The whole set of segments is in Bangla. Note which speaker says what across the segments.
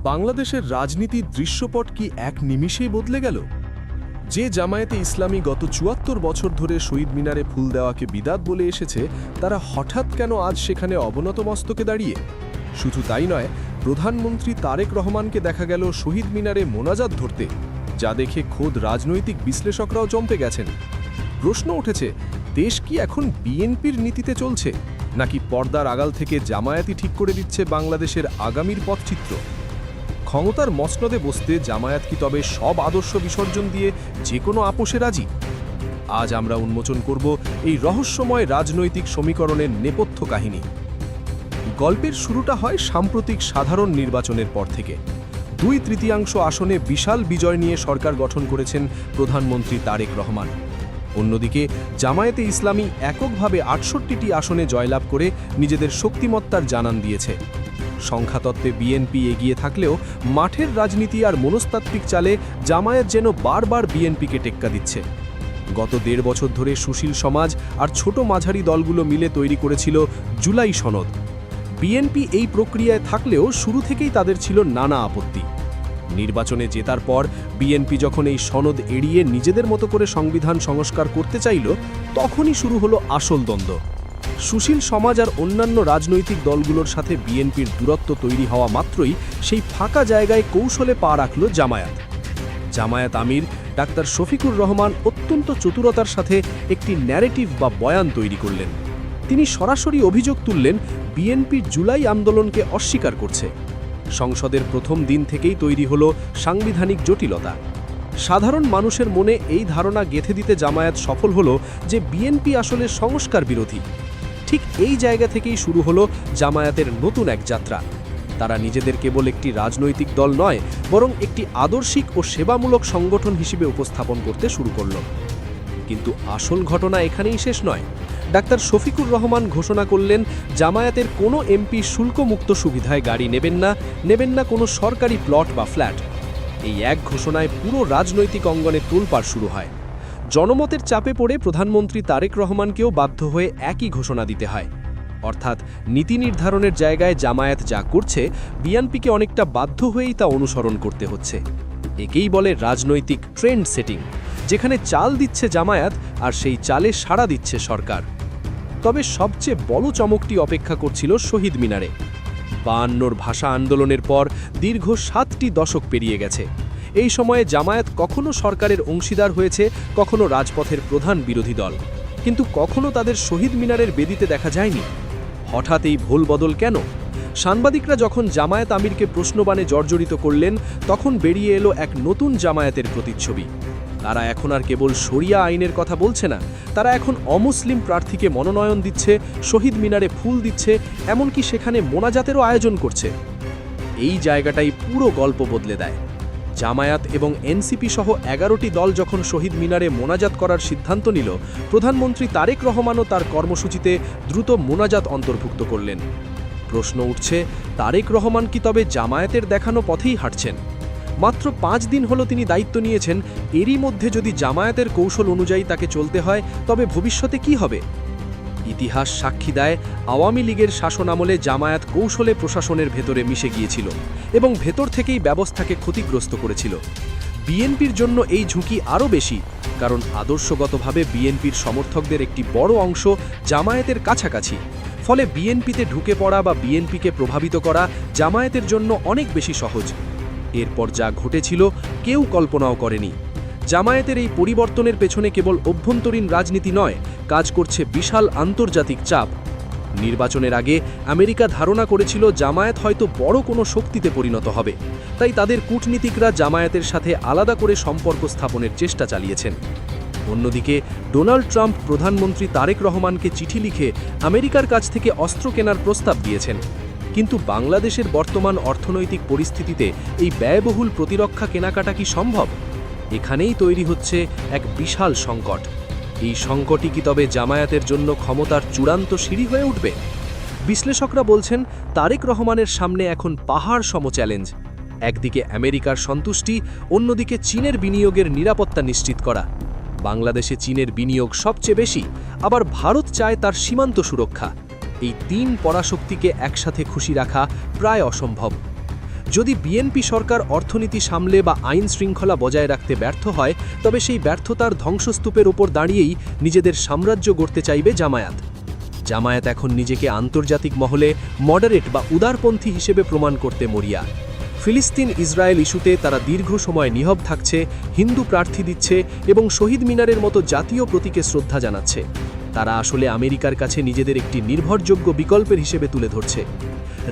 Speaker 1: বাংলাদেশের রাজনীতির দৃশ্যপট কি এক নিমিষেই বদলে গেল? যে জামায়াতে ইসলামী গত ৭৪ বছর ধরে শহীদ মিনারে ফুল দেওয়াকে বিদাত বলে এসেছে, তারা হঠাৎ কেন আজ সেখানে অবনত মস্তকে দাঁড়িয়ে? শুধু তাই নয়, প্রধানমন্ত্রী তারেক রহমানকে দেখা গেল শহীদ মিনারে মোনাজাত ধরতে, যা দেখে খোদ রাজনৈতিক বিশ্লেষকরাও চমকে গেছেন। প্রশ্ন উঠেছে, দেশ কি এখন বিএনপির নীতিতে চলছে, নাকি পর্দার আড়াল থেকে জামায়াতই ঠিক করে দিচ্ছে বাংলাদেশের আগামীর পথচিত্র? ক্ষমতার মসনদে বসতে জামায়াত কি তবে সব আদর্শ বিসর্জন দিয়ে যে কোনো আপোষে রাজি? আজ আমরা উন্মোচন করব এই রহস্যময় রাজনৈতিক সমীকরণের নেপথ্য কাহিনী। গল্পের শুরুটা হয় সাম্প্রতিক সাধারণ নির্বাচনের পর থেকে। 2/3 আসনে বিশাল বিজয় নিয়ে সরকার গঠন করেছেন প্রধানমন্ত্রী তারেক রহমান। অন্যদিকে জামায়াতে ইসলামী এককভাবে ৬৮টি আসনে জয়লাভ করে নিজেদের শক্তিমত্তার জানান দিয়েছে। সংখ্যাতত্ত্বে বিএনপি এগিয়ে থাকলেও মাঠের রাজনীতি আর মনস্তাত্ত্বিক চালে জামায়াত যেন বারবার বিএনপিকে টেক্কা দিচ্ছে। গত ১.৫ বছর ধরে সুশীল সমাজ আর ছোট মাঝারি দলগুলো মিলে তৈরি করেছিল জুলাই সনদ। বিএনপি এই প্রক্রিয়ায় থাকলেও শুরু থেকেই তাদের ছিল নানা আপত্তি। নির্বাচনে জেতার পর বিএনপি যখন এই সনদ এড়িয়ে নিজেদের মতো করে সংবিধান সংস্কার করতে চাইল, তখনই শুরু হলো আসল দ্বন্দ্ব। সুশীল সমাজ আর অন্যান্য রাজনৈতিক দলগুলোর সাথে বিএনপির দূরত্ব তৈরি হওয়া মাত্রই সেই ফাঁকা জায়গায় কৌশলে পা রাখল জামায়াত। জামায়াত আমির ডাক্তার শফিকুর রহমান অত্যন্ত চতুরতার সাথে একটি ন্যারেটিভ বা বয়ান তৈরি করলেন। তিনি সরাসরি অভিযোগ তুললেন, বিএনপির জুলাই আন্দোলনকে অস্বীকার করছে। সংসদের প্রথম দিন থেকেই তৈরি হলো সাংবিধানিক জটিলতা। সাধারণ মানুষের মনে এই ধারণা গেঁথে দিতে জামায়াত সফল হলো যে বিএনপি আসলে সংস্কার বিরোধী। ঠিক এই জায়গা থেকেই শুরু হলো জামায়াতের নতুন এক যাত্রা। তারা নিজেদের কেবল একটি রাজনৈতিক দল নয়, বরং একটি আদর্শিক ও সেবামূলক সংগঠন হিসেবে উপস্থাপন করতে শুরু করল। কিন্তু আসল ঘটনা এখানেই শেষ নয়। ডাক্তার শফিকুর রহমান ঘোষণা করলেন, জামায়াতের কোনো এমপি শুল্কমুক্ত সুবিধায় গাড়ি নেবেন না কোনো সরকারি প্লট বা ফ্ল্যাট। এই এক ঘোষণায় পুরো রাজনৈতিক অঙ্গনে তোলপাড় শুরু হয়। জনমতের চাপে পড়ে প্রধানমন্ত্রী তারেক রহমানকেও বাধ্য হয়ে একই ঘোষণা দিতে হয়। অর্থাৎ নীতি নির্ধারণের জায়গায় জামায়াত যা করছে, বিএনপিকে অনেকটা বাধ্য হয়েই তা অনুসরণ করতে হচ্ছে। একেই বলে রাজনৈতিক ট্রেন্ড সেটিং, যেখানে চাল দিচ্ছে জামায়াত আর সেই চালে সাড়া দিচ্ছে সরকার। তবে সবচেয়ে বড় চমকটি অপেক্ষা করছিল শহীদ মিনারে। ৫২ ভাষা আন্দোলনের পর দীর্ঘ ৭টি দশক পেরিয়ে গেছে। এই সময়ে জামায়াত কখনো সরকারের অংশীদার হয়েছে, কখনো রাজপথের প্রধান বিরোধী দল, কিন্তু কখনো তাদের শহীদ মিনারের বেদিতে দেখা যায়নি। হঠাৎ এই ভুল বদল কেন? সাংবাদিকরা যখন জামায়াত আমিরকে প্রশ্নবাণে জর্জরিত করলেন, তখন বেরিয়ে এলো এক নতুন জামায়াতের প্রতিচ্ছবি। তারা এখন আর কেবল শরিয়া আইনের কথা বলছে না, তারা এখন অমুসলিম প্রার্থীকে মনোনয়ন দিচ্ছে, শহীদ মিনারে ফুল দিচ্ছে, এমনকি সেখানে মোনাজাতেরও আয়োজন করছে। এই জায়গাটাই পুরো গল্প বদলে দেয়। জামায়াত এবং এনসিপি সহ ১১টি দল যখন শহীদ মিনারে মোনাজাত করার সিদ্ধান্ত নিল, প্রধানমন্ত্রী তারেক রহমানও তার কর্মসূচিতে দ্রুত মোনাজাত অন্তর্ভুক্ত করলেন। প্রশ্ন উঠছে, তারেক রহমান কি তবে জামায়াতের দেখানো পথেই হাঁটছেন? মাত্র 5 দিন হলো তিনি দায়িত্ব নিয়েছেন, এরই মধ্যে যদি জামায়াতের কৌশল অনুযায়ী তাকে চলতে হয়, তবে ভবিষ্যতে কি হবে? ইতিহাস সাক্ষী দেয়, আওয়ামী লীগের শাসনামলে জামায়াত কৌশলে প্রশাসনের ভেতরে মিশে গিয়েছিল এবং ভেতর থেকেই ব্যবস্থাকে ক্ষতিগ্রস্ত করেছিল। বিএনপির জন্য এই ঝুঁকি আরও বেশি, কারণ আদর্শগতভাবে বিএনপির সমর্থকদের একটি বড় অংশ জামায়াতের কাছাকাছি। ফলে বিএনপিতে ঢুকে পড়া বা বিএনপিকে প্রভাবিত করা জামায়াতের জন্য অনেক বেশি সহজ। এরপর যা ঘটেছিল কেউ কল্পনাও করেনি। জামায়াতের এই পরিবর্তনের পেছনে কেবল অভ্যন্তরীণ রাজনীতি নয়, কাজ করছে বিশাল আন্তর্জাতিক চাপ। নির্বাচনের আগে আমেরিকা ধারণা করেছিল জামায়াত হয়তো বড় কোনো শক্তিতে পরিণত হবে, তাই তাদের কূটনীতিকরা জামায়াতের সাথে আলাদা করে সম্পর্ক স্থাপনের চেষ্টা চালিয়েছেন। অন্যদিকে ডোনাল্ড ট্রাম্প প্রধানমন্ত্রী তারেক রহমানকে চিঠি লিখে আমেরিকার কাছ থেকে অস্ত্র কেনার প্রস্তাব দিয়েছেন। কিন্তু বাংলাদেশের বর্তমান অর্থনৈতিক পরিস্থিতিতে এই ব্যয়বহুল প্রতিরক্ষা কেনাকাটা কি সম্ভব? এখানেই তৈরি হচ্ছে এক বিশাল সংকট। এই সংকটই কি তবে জামায়াতের জন্য ক্ষমতার চূড়ান্ত সিঁড়ি হয়ে উঠবে? বিশ্লেষকরা বলছেন, তারেক রহমানের সামনে এখন পাহাড় সম চ্যালেঞ্জ। একদিকে আমেরিকার সন্তুষ্টি, অন্যদিকে চীনের বিনিয়োগের নিরাপত্তা নিশ্চিত করা। বাংলাদেশে চীনের বিনিয়োগ সবচেয়ে বেশি, আবার ভারত চায় তার সীমান্ত সুরক্ষা। এই 3 পরাশক্তিকে একসাথে খুশি রাখা প্রায় অসম্ভব।
Speaker 2: যদি বিএনপি সরকার অর্থনীতি সামলে বা আইন শৃঙ্খলা বজায় রাখতে ব্যর্থ হয়, তবে সেই ব্যর্থতার ধ্বংসস্তূপের ওপর দাঁড়িয়েই নিজেদের সাম্রাজ্য গড়তে চাইবে জামায়াত। জামায়াত এখন নিজেকে আন্তর্জাতিক মহলে মডারেট বা উদারপন্থী হিসেবে প্রমাণ করতে মরিয়া। ফিলিস্তিন ইসরায়েল ইস্যুতে তারা দীর্ঘ সময় নীরব থাকছে, হিন্দু প্রার্থী দিচ্ছে এবং শহীদ মিনারের মতো জাতীয় প্রতীকে শ্রদ্ধা জানাচ্ছে। তারা আসলে আমেরিকার কাছে নিজেদের একটি নির্ভরযোগ্য বিকল্পের হিসেবে তুলে ধরছে।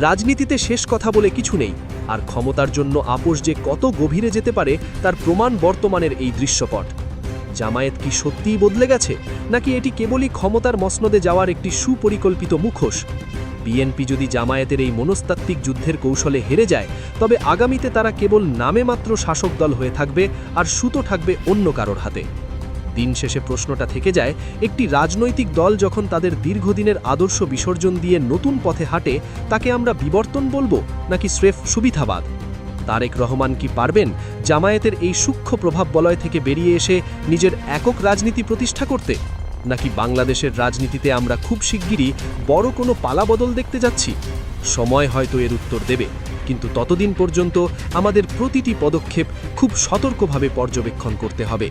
Speaker 2: রাজনীতিতে শেষ কথা বলে কিছু নেই, আর ক্ষমতার জন্য আপোষ যে কত গভীরে যেতে পারে তার প্রমাণ বর্তমানের এই দৃশ্যপট। জামায়াত কি সত্যিই বদলে গেছে, নাকি এটি কেবলই ক্ষমতার মসনদে যাওয়ার একটি সুপরিকল্পিত মুখোশ? বিএনপি যদি জামায়াতের এই মনস্তাত্ত্বিক যুদ্ধের কৌশলে হেরে যায়, তবে আগামীতে তারা কেবল নামে মাত্র শাসক দল হয়ে থাকবে, আর সুতো থাকবে অন্য কারোর হাতে। দিন শেষে প্রশ্নটা থেকে যায়, একটি রাজনৈতিক দল যখন তাদের দীর্ঘদিনের আদর্শ বিসর্জন দিয়ে নতুন পথে হাঁটে, তাকে আমরা বিবর্তন বলবো নাকি স্রেফ সুবিধাবাদ? তারেক রহমান কি পারবেন জামায়াতের এই সূক্ষ্ম প্রভাব বলয় থেকে বেরিয়ে এসে নিজের একক রাজনীতি প্রতিষ্ঠা করতে, নাকি বাংলাদেশের রাজনীতিতে আমরা খুব শিগগিরই বড় কোনো পালাবদল দেখতে যাচ্ছি? সময় হয়তো এর উত্তর দেবে, কিন্তু ততদিন পর্যন্ত আমাদের প্রতিটি পদক্ষেপ খুব সতর্কভাবে পর্যবেক্ষণ করতে হবে।